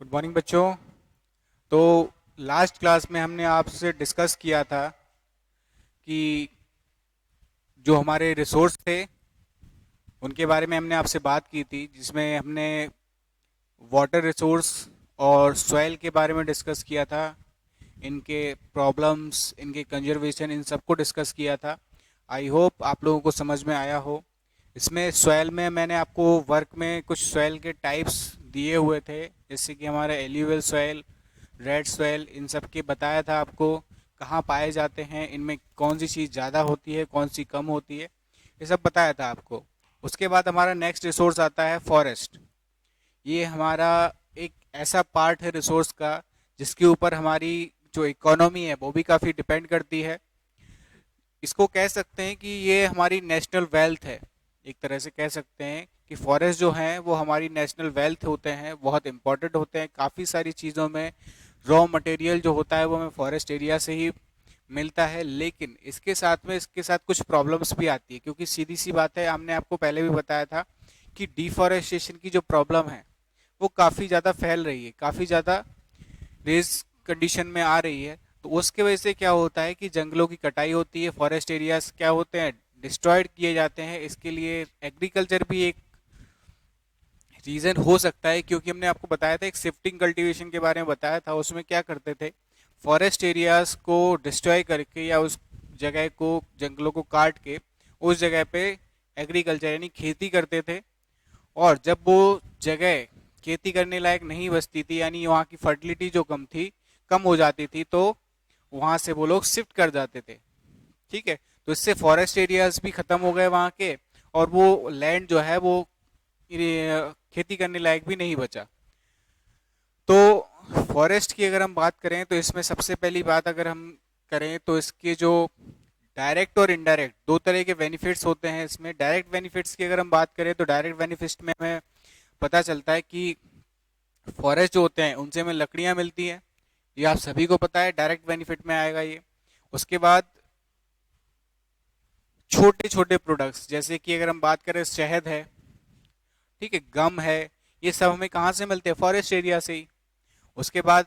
Good morning बच्चों। तो last class में हमने आपसे डिस्कस किया था कि जो हमारे रिसोर्स थे उनके बारे में हमने आपसे बात की थी, जिसमें हमने वाटर रिसोर्स और सॉइल के बारे में डिस्कस किया था, इनके प्रॉब्लम्स, इनके कंजर्वेशन, इन सबको डिस्कस किया था। आई होप आप लोगों को समझ में आया हो। इसमें सॉइल में मैंने आपको वर्क में कुछ सॉइल के टाइप्स दिए हुए थे, जैसे कि हमारा एल्यूवियल सॉइल, रेड सॉइल, इन सब के बताया था आपको कहाँ पाए जाते हैं, इनमें कौन सी चीज़ ज़्यादा होती है, कौन सी कम होती है, ये सब बताया था आपको। उसके बाद हमारा नेक्स्ट रिसोर्स आता है फॉरेस्ट। ये हमारा एक ऐसा पार्ट है रिसोर्स का जिसके ऊपर हमारी जो इकोनॉमी है वो भी काफ़ी डिपेंड करती है। इसको कह सकते हैं कि ये हमारी नेशनल वेल्थ है। एक तरह से कह सकते हैं कि फॉरेस्ट जो हैं वो हमारी नेशनल वेल्थ होते हैं, बहुत इंपॉर्टेंट होते हैं काफ़ी सारी चीज़ों में। रॉ मटेरियल जो होता है वो हमें फॉरेस्ट एरिया से ही मिलता है, लेकिन इसके साथ कुछ प्रॉब्लम्स भी आती है, क्योंकि सीधी सी बात है, हमने आपको पहले भी बताया था कि डिफॉरेस्टेशन की जो प्रॉब्लम है वो काफ़ी ज़्यादा फैल रही है, काफ़ी ज़्यादा रेज कंडीशन में आ रही है। तो उसके वजह से क्या होता है कि जंगलों की कटाई होती है, फॉरेस्ट एरियाज क्या होते हैं, डिस्ट्रॉयड किए जाते हैं। इसके लिए एग्रीकल्चर भी एक रीज़न हो सकता है, क्योंकि हमने आपको बताया था एक शिफ्टिंग कल्टीवेशन के बारे में बताया था। उसमें क्या करते थे, फॉरेस्ट एरियाज को डिस्ट्रॉय करके या उस जगह को, जंगलों को काट के उस जगह पे एग्रीकल्चर यानी खेती करते थे। और जब वो जगह खेती करने लायक नहीं बचती थी, यानी वहाँ की फर्टिलिटी जो कम हो जाती थी, तो वहाँ से वो लोग शिफ्ट कर जाते थे। ठीक है, तो इससे फॉरेस्ट एरियाज भी खत्म हो गए वहाँ के, और वो लैंड जो है वो खेती करने लायक भी नहीं बचा। तो फॉरेस्ट की अगर हम बात करें तो इसमें सबसे पहली बात अगर हम करें तो इसके जो डायरेक्ट और इनडायरेक्ट दो तरह के बेनिफिट्स होते हैं। इसमें डायरेक्ट बेनिफिट्स की अगर हम बात करें तो डायरेक्ट बेनिफिट्स में हमें पता चलता है कि फॉरेस्ट जो होते हैं उनसे हमें लकड़ियां मिलती हैं, ये आप सभी को पता है, डायरेक्ट बेनिफिट में आएगा ये। उसके बाद छोटे छोटे प्रोडक्ट्स, जैसे कि अगर हम बात करें शहद है, ठीक है, गम है, ये सब हमें कहाँ से मिलते हैं, फॉरेस्ट एरिया से ही। उसके बाद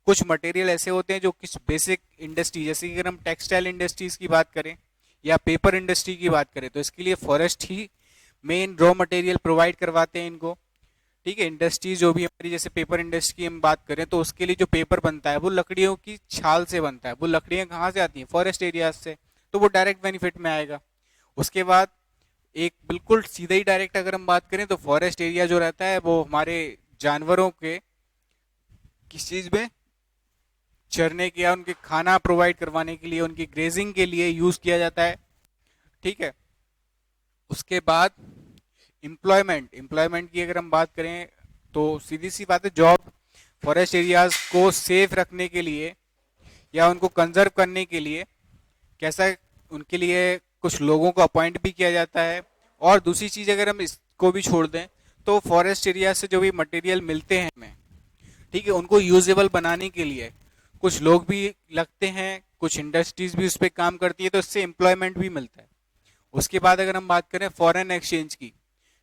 कुछ मटेरियल ऐसे होते हैं जो किस बेसिक इंडस्ट्री, जैसे कि अगर हम टेक्सटाइल इंडस्ट्रीज की बात करें या पेपर इंडस्ट्री की बात करें, तो इसके लिए फॉरेस्ट ही मेन रॉ मटेरियल प्रोवाइड करवाते हैं इनको। ठीक है, इंडस्ट्रीज जो भी हमारी, जैसे पेपर इंडस्ट्री की हम बात करें तो उसके लिए जो पेपर बनता है वो लकड़ियों की छाल से बनता है। वो लकड़ियां कहाँ से आती हैं, फॉरेस्ट एरियाज से, तो वो डायरेक्ट बेनिफिट में आएगा। उसके बाद एक बिल्कुल सीधा ही डायरेक्ट अगर हम बात करें तो फॉरेस्ट एरिया जो रहता है वो हमारे जानवरों के किस चीज में, चरने के या उनके खाना प्रोवाइड करवाने के लिए, उनकी ग्रेजिंग के लिए यूज किया जाता है। ठीक है, उसके बाद एम्प्लॉयमेंट की अगर हम बात करें तो सीधी सी बात है, जॉब। फॉरेस्ट एरियाज को सेफ रखने के लिए या उनको कंजर्व करने के लिए कैसा, उनके लिए कुछ लोगों को अपॉइंट भी किया जाता है। और दूसरी चीज अगर हम इसको भी छोड़ दें तो फॉरेस्ट एरिया से जो भी मटेरियल मिलते हैं हमें, ठीक है, उनको यूजेबल बनाने के लिए कुछ लोग भी लगते हैं, कुछ इंडस्ट्रीज भी उस पर काम करती है, तो इससे एम्प्लॉयमेंट भी मिलता है। उसके बाद अगर हम बात करें फॉरेन एक्सचेंज की,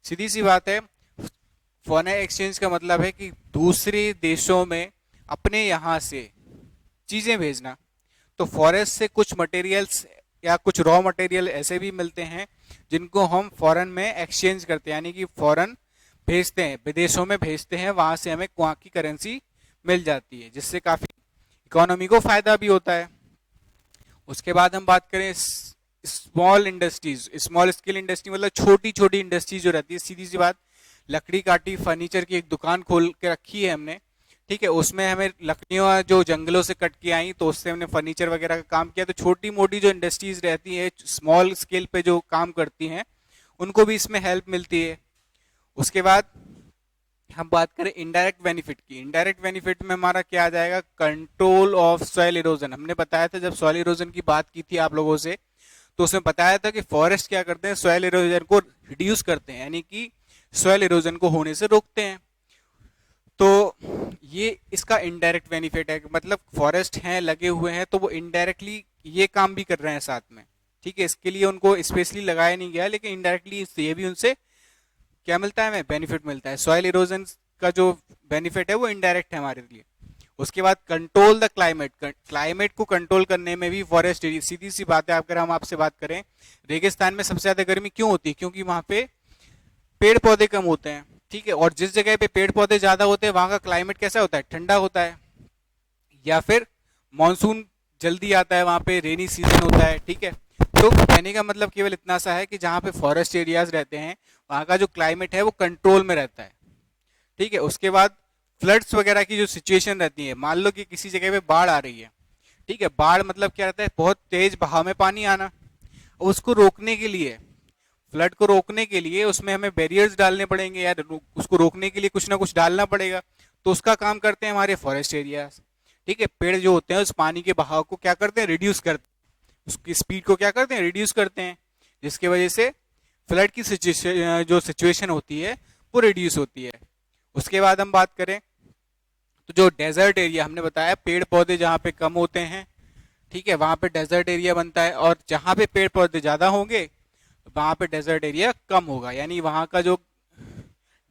सीधी सी बात है, फॉरेन एक्सचेंज का मतलब है कि दूसरे देशों में अपने यहाँ से चीजें भेजना। तो फॉरेस्ट से कुछ मटेरियल्स या कुछ रॉ मटेरियल ऐसे भी मिलते हैं जिनको हम फॉरेन में एक्सचेंज करते हैं, यानी कि फॉरेन भेजते हैं, विदेशों में भेजते हैं, वहां से हमें वहाँ की करेंसी मिल जाती है, जिससे काफी इकोनॉमी को फायदा भी होता है। उसके बाद हम बात करें small industries, small scale industry मतलब छोटी छोटी इंडस्ट्रीज जो रहती है, सीधी सी बात, लकड़ी काटी फर्नीचर की एक दुकान खोल के रखी है हमने, ठीक है, उसमें हमें लकड़ियां जो जंगलों से कट के आई तो उससे हमने फर्नीचर वगैरह का काम किया। तो छोटी मोटी जो इंडस्ट्रीज रहती है स्मॉल स्केल पे जो काम करती हैं उनको भी इसमें हेल्प मिलती है। उसके बाद हम बात करें इनडायरेक्ट बेनिफिट की, इनडायरेक्ट बेनिफिट में हमारा क्या आ जाएगा, कंट्रोल ऑफ सॉइल इरोजन। हमने बताया था जब सॉइल इरोजन की बात की थी आप लोगों से, तो उसमें बताया था कि फॉरेस्ट क्या करते हैं, सॉइल इरोजन को रिड्यूस करते हैं, यानी कि सॉइल इरोजन को होने से रोकते हैं। तो ये इसका इनडायरेक्ट बेनिफिट है, मतलब फॉरेस्ट हैं लगे हुए हैं तो वो इनडायरेक्टली ये काम भी कर रहे हैं साथ में। ठीक है, इसके लिए उनको स्पेशली लगाया नहीं गया, लेकिन इनडायरेक्टली ये भी उनसे क्या मिलता है, हमें बेनिफिट मिलता है। सॉइल इरोजन का जो बेनिफिट है वो इनडायरेक्ट है हमारे लिए। उसके बाद कंट्रोल द क्लाइमेट, क्लाइमेट को कंट्रोल करने में भी फॉरेस्ट एरिया, सीधी सी बात है, अगर हम आपसे बात करें रेगिस्तान में सबसे ज्यादा गर्मी क्यों होती है, क्योंकि वहां पे पेड़ पौधे कम होते हैं, ठीक है, और जिस जगह पे पेड़ पौधे ज्यादा होते हैं वहां का क्लाइमेट कैसा होता है, ठंडा होता है, या फिर मानसून जल्दी आता है, वहां पे रेनी सीजन होता है, ठीक है। तो कहने का मतलब केवल इतना सा है कि जहाँ पे फॉरेस्ट एरियाज रहते हैं वहाँ का जो क्लाइमेट है वो कंट्रोल में रहता है, ठीक है। उसके बाद फ्लड्स वगैरह की जो सिचुएशन रहती है, मान लो कि किसी जगह पे बाढ़ आ रही है, ठीक है, बाढ़ मतलब क्या रहता है, बहुत तेज बहाव में पानी आना, उसको रोकने के लिए, फ्लड को रोकने के लिए उसमें हमें बैरियर्स डालने पड़ेंगे यार, उसको रोकने के लिए कुछ ना कुछ डालना पड़ेगा, तो उसका काम करते हैं हमारे फॉरेस्ट एरियाज, ठीक है। पेड़ जो होते हैं उस पानी के बहाव को क्या करते हैं, रिड्यूस करते हैं, उसकी स्पीड को क्या करते हैं, रिड्यूस करते हैं, जिसकी वजह से फ्लड की जो सिचुएशन होती है वो रिड्यूस होती है। उसके बाद हम बात करें तो जो डेजर्ट एरिया हमने बताया, पेड़ पौधे जहाँ पे कम होते हैं, ठीक है, वहां पे डेजर्ट एरिया बनता है, और जहां पे पेड़ पौधे ज्यादा होंगे वहां पे डेजर्ट एरिया कम होगा, यानी वहां का जो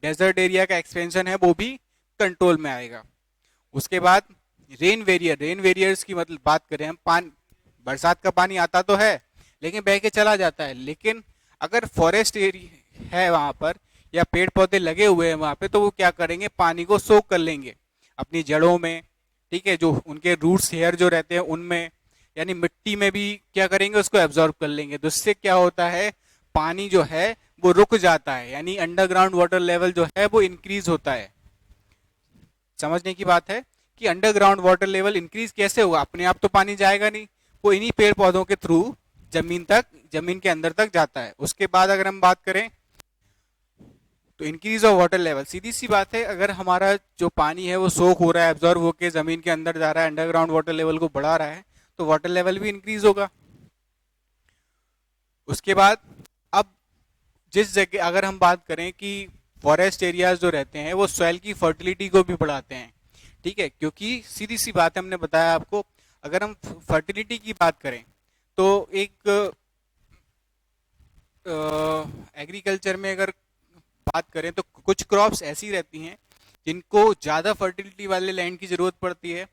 डेजर्ट एरिया का एक्सपेंशन है वो भी कंट्रोल में आएगा। उसके बाद रेन वेरियर्स की मतलब बात करें हम, पानी, बरसात का पानी आता तो है लेकिन बह के चला जाता है, लेकिन अगर फॉरेस्ट एरिया है वहां पर या पेड़ पौधे लगे हुए हैं वहां पे, तो वो क्या करेंगे, पानी को सोख कर लेंगे अपनी जड़ों में, ठीक है, जो उनके रूट्स हेयर जो रहते हैं उनमें, यानी मिट्टी में भी क्या करेंगे, उसको एब्जॉर्ब कर लेंगे, तो इससे क्या होता है, पानी जो है वो रुक जाता है, यानी अंडरग्राउंड वाटर लेवल जो है वो इंक्रीज होता है। समझने की बात है कि अंडरग्राउंड वाटर लेवल इंक्रीज कैसे होगा, अपने आप तो पानी जाएगा नहीं, वो इन्हीं पेड़ पौधों के थ्रू जमीन के अंदर तक जाता है। उसके बाद अगर हम बात करें तो इंक्रीज ऑफ वाटर लेवल, सीधी सी बात है, अगर हमारा जो पानी है वो सोख हो रहा है, एब्जॉर्ब होकर जमीन के अंदर जा रहा है, अंडरग्राउंड वाटर लेवल को बढ़ा रहा है, तो वाटर लेवल भी इंक्रीज होगा। उसके बाद अब जिस जगह अगर हम बात करें कि फॉरेस्ट एरियाज जो रहते हैं वो सॉइल की फर्टिलिटी को भी बढ़ाते हैं, ठीक है, क्योंकि सीधी सी बात है, हमने बताया आपको, अगर हम फर्टिलिटी की बात करें तो एक एग्रीकल्चर में अगर बात करें तो कुछ क्रॉप्स ऐसी रहती हैं जिनको ज़्यादा फर्टिलिटी वाले लैंड की ज़रूरत पड़ती है,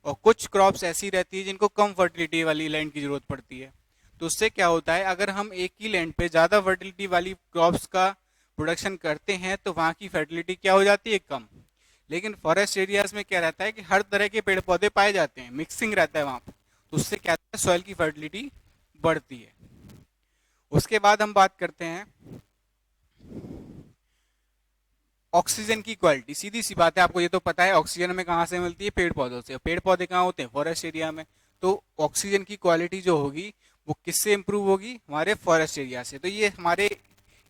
और कुछ क्रॉप्स ऐसी रहती है जिनको कम फर्टिलिटी वाली लैंड की ज़रूरत पड़ती है। तो उससे क्या होता है, अगर हम एक ही लैंड पे ज़्यादा फर्टिलिटी वाली क्रॉप्स का प्रोडक्शन करते हैं तो वहाँ की फर्टिलिटी क्या हो जाती है, कम। लेकिन फॉरेस्ट एरियाज में क्या रहता है कि हर तरह के पेड़ पौधे पाए जाते हैं, मिक्सिंग रहता है वहाँ पर, तो उससे क्या होता है, सॉइल की फर्टिलिटी बढ़ती है। उसके बाद हम बात करते हैं ऑक्सीजन की क्वालिटी, सीधी सी बात है, आपको ये तो पता है ऑक्सीजन हमें कहाँ से मिलती है, पेड़ पौधों से, पेड़ पौधे कहाँ होते हैं, फॉरेस्ट एरिया में, तो ऑक्सीजन की क्वालिटी जो होगी वो किससे इंप्रूव होगी, हमारे फॉरेस्ट एरिया से। तो ये हमारे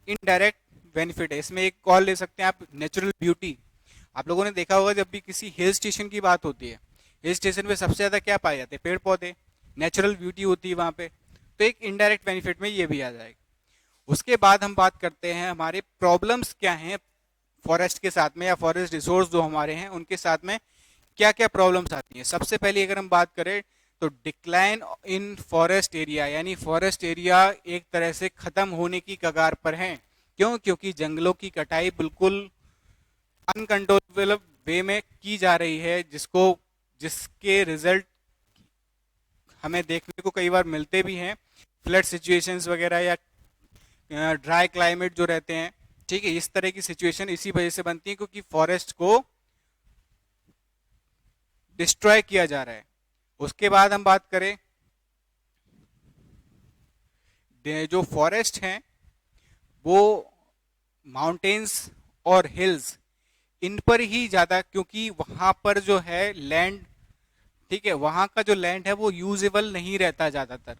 इनडायरेक्ट बेनिफिट है। इसमें एक और ले सकते हैं आप, नेचुरल ब्यूटी। आप लोगों ने देखा होगा जब भी किसी हिल स्टेशन की बात होती है, हिल स्टेशन पे सबसे ज्यादा क्या पाए जाते हैं, पेड़ पौधे, नेचुरल ब्यूटी होती है वहां पे, तो एक इनडायरेक्ट बेनिफिट में ये भी आ जाएगा। उसके बाद हम बात करते हैं हमारे प्रॉब्लम्स क्या हैं फॉरेस्ट के साथ में, या फॉरेस्ट रिसोर्स जो हमारे हैं उनके साथ में क्या क्या प्रॉब्लम्स आती हैं। सबसे पहले अगर हम बात करें तो डिक्लाइन इन फॉरेस्ट एरिया, यानी फॉरेस्ट एरिया एक तरह से खत्म होने की कगार पर है। क्यों, क्योंकि जंगलों की कटाई बिल्कुल अनकंट्रोलेबल वे में की जा रही है, जिसके रिजल्ट हमें देखने को कई बार मिलते भी हैं, फ्लड सिचुएशंस वगैरह या ड्राई क्लाइमेट जो रहते हैं, ठीक है, इस तरह की सिचुएशन इसी वजह से बनती है क्योंकि फॉरेस्ट को डिस्ट्रॉय किया जा रहा है। उसके बाद हम बात करें जो फॉरेस्ट हैं वो माउंटेन्स और हिल्स इन पर ही ज्यादा, क्योंकि वहां पर जो है लैंड, ठीक है, वहां का जो लैंड है वो यूजेबल नहीं रहता ज्यादातर,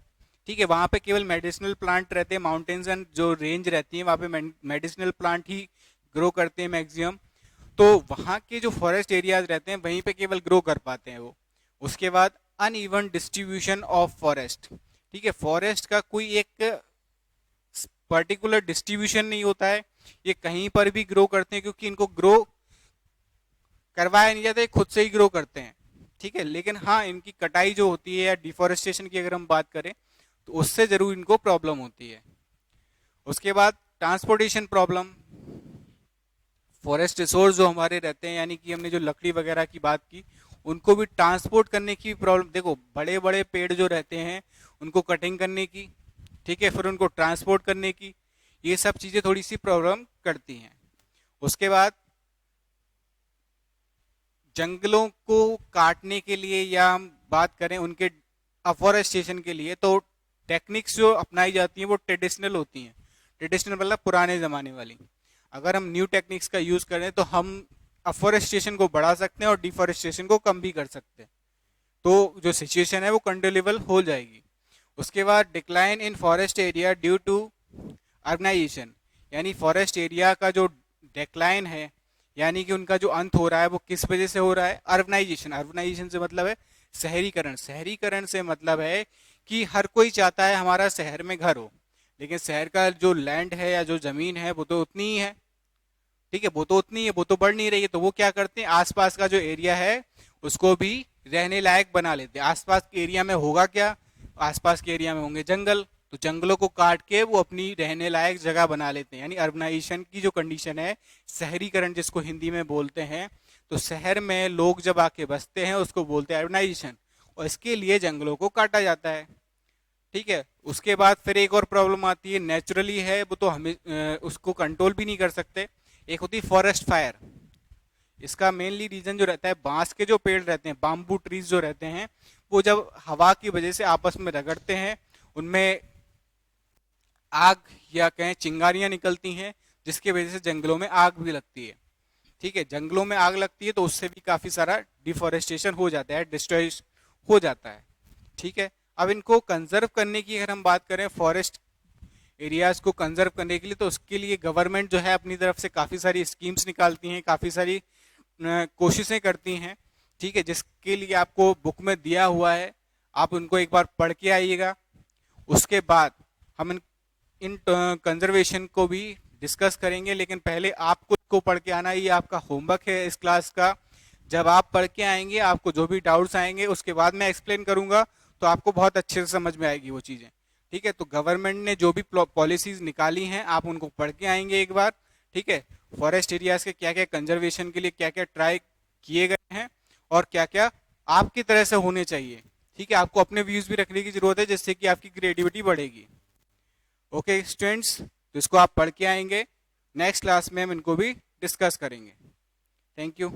ठीक है, वहां पे केवल मेडिसिनल प्लांट रहते हैं, माउंटेन्स एंड जो रेंज रहती है वहां पे मेडिसिनल प्लांट ही ग्रो करते हैं मैक्सिमम, तो वहां के जो फॉरेस्ट एरियाज रहते हैं वहीं पे केवल ग्रो कर पाते हैं वो। उसके बाद अनइवन डिस्ट्रीब्यूशन ऑफ फॉरेस्ट, ठीक है, फॉरेस्ट का कोई एक पर्टिकुलर डिस्ट्रीब्यूशन नहीं होता है, ये कहीं पर भी ग्रो करते हैं क्योंकि इनको ग्रो करवाया नहीं जाता, खुद से ही ग्रो करते हैं, ठीक है। लेकिन हाँ, इनकी कटाई जो होती है या डिफॉरेस्टेशन की अगर हम बात करें तो उससे जरूर इनको प्रॉब्लम होती है। उसके बाद ट्रांसपोर्टेशन प्रॉब्लम, फॉरेस्ट रिसोर्स जो हमारे रहते हैं, यानी कि हमने जो लकड़ी वगैरह की बात की, उनको भी ट्रांसपोर्ट करने की प्रॉब्लम। देखो बड़े बड़े पेड़ जो रहते हैं उनको कटिंग करने की, ठीक है, फिर उनको ट्रांसपोर्ट करने की, ये सब चीज़ें थोड़ी सी प्रॉब्लम करती हैं। उसके बाद जंगलों को काटने के लिए या हम बात करें उनके अफॉरेस्टेशन के लिए, तो टेक्निक्स जो अपनाई जाती हैं वो ट्रेडिशनल होती हैं। ट्रेडिशनल मतलब पुराने ज़माने वाली। अगर हम न्यू टेक्निक्स का यूज़ करें तो हम अफॉरेस्टेशन को बढ़ा सकते हैं और डिफॉरेस्टेशन को कम भी कर सकते हैं, तो जो सिचुएशन है वो कंट्रोलेबल हो जाएगी। उसके बाद decline in forest area due to urbanisation, यानी फॉरेस्ट एरिया का जो डिक्लाइन है, यानी कि उनका जो अंत हो रहा है वो किस वजह से हो रहा है? अर्बनाइजेशन। अर्बनाइजेशन से मतलब है शहरीकरण। शहरीकरण से मतलब है कि हर कोई चाहता है हमारा शहर में घर हो, लेकिन शहर का जो लैंड है या जो जमीन है वो तो उतनी ही है, ठीक है, वो तो उतनी है, वो तो बढ़ नहीं रही है। तो वो क्या करते हैं, आसपास का जो एरिया है उसको भी रहने लायक बना लेते हैं। आसपास के एरिया में होगा क्या? आसपास के एरिया में होंगे जंगल, तो जंगलों को काट के वो अपनी रहने लायक जगह बना लेते हैं। यानी अर्बनाइजेशन की जो कंडीशन है, शहरीकरण जिसको हिंदी में बोलते हैं, तो शहर में लोग जब आके बसते हैं उसको बोलते हैं अर्बनाइजेशन, और इसके लिए जंगलों को काटा जाता है, ठीक है। उसके बाद फिर एक और प्रॉब्लम आती है, नेचुरली है वो तो हमें उसको कंट्रोल भी नहीं कर सकते। एक होती है फॉरेस्ट फायर। इसका मेनली रीजन जो रहता है, बांस के जो पेड़ रहते हैं, बाम्बू ट्रीज जो रहते हैं, वो जब हवा की वजह से आपस में रगड़ते हैं, उनमें आग या कहें चिंगारियां निकलती हैं, जिसकी वजह से जंगलों में आग भी लगती है, ठीक है। जंगलों में आग लगती है तो उससे भी काफी सारा डिफॉरेस्टेशन हो जाता है, डिस्ट्रॉय हो जाता है, ठीक है। अब इनको कंजर्व करने की अगर हम बात करें, फॉरेस्ट एरियाज को कंजर्व करने के लिए, तो उसके लिए गवर्नमेंट जो है अपनी तरफ से काफ़ी सारी स्कीम्स निकालती हैं, काफ़ी सारी कोशिशें करती हैं, ठीक है, जिसके लिए आपको बुक में दिया हुआ है, आप उनको एक बार पढ़ के आइएगा। उसके बाद हम इन कंजर्वेशन को भी डिस्कस करेंगे, लेकिन पहले आपको इसको पढ़ के आना, ये आपका होमवर्क है इस क्लास का। जब आप पढ़ के आएंगे, आपको जो भी डाउट्स आएंगे उसके बाद मैं एक्सप्लेन करूंगा, तो आपको बहुत अच्छे से समझ में आएगी वो चीज़ें, ठीक है। तो गवर्नमेंट ने जो भी पॉलिसीज निकाली हैं आप उनको पढ़ के आएंगे एक बार, ठीक है। फॉरेस्ट एरियाज के क्या क्या कंजर्वेशन के लिए क्या क्या ट्राई किए गए हैं और क्या क्या आपकी तरह से होने चाहिए, ठीक है। आपको अपने व्यूज भी रखने की जरूरत है, जिससे कि आपकी क्रिएटिविटी बढ़ेगी। ओके स्टूडेंट्स, तो इसको आप पढ़ के आएंगे, नेक्स्ट क्लास में हम इनको भी डिस्कस करेंगे। Thank you.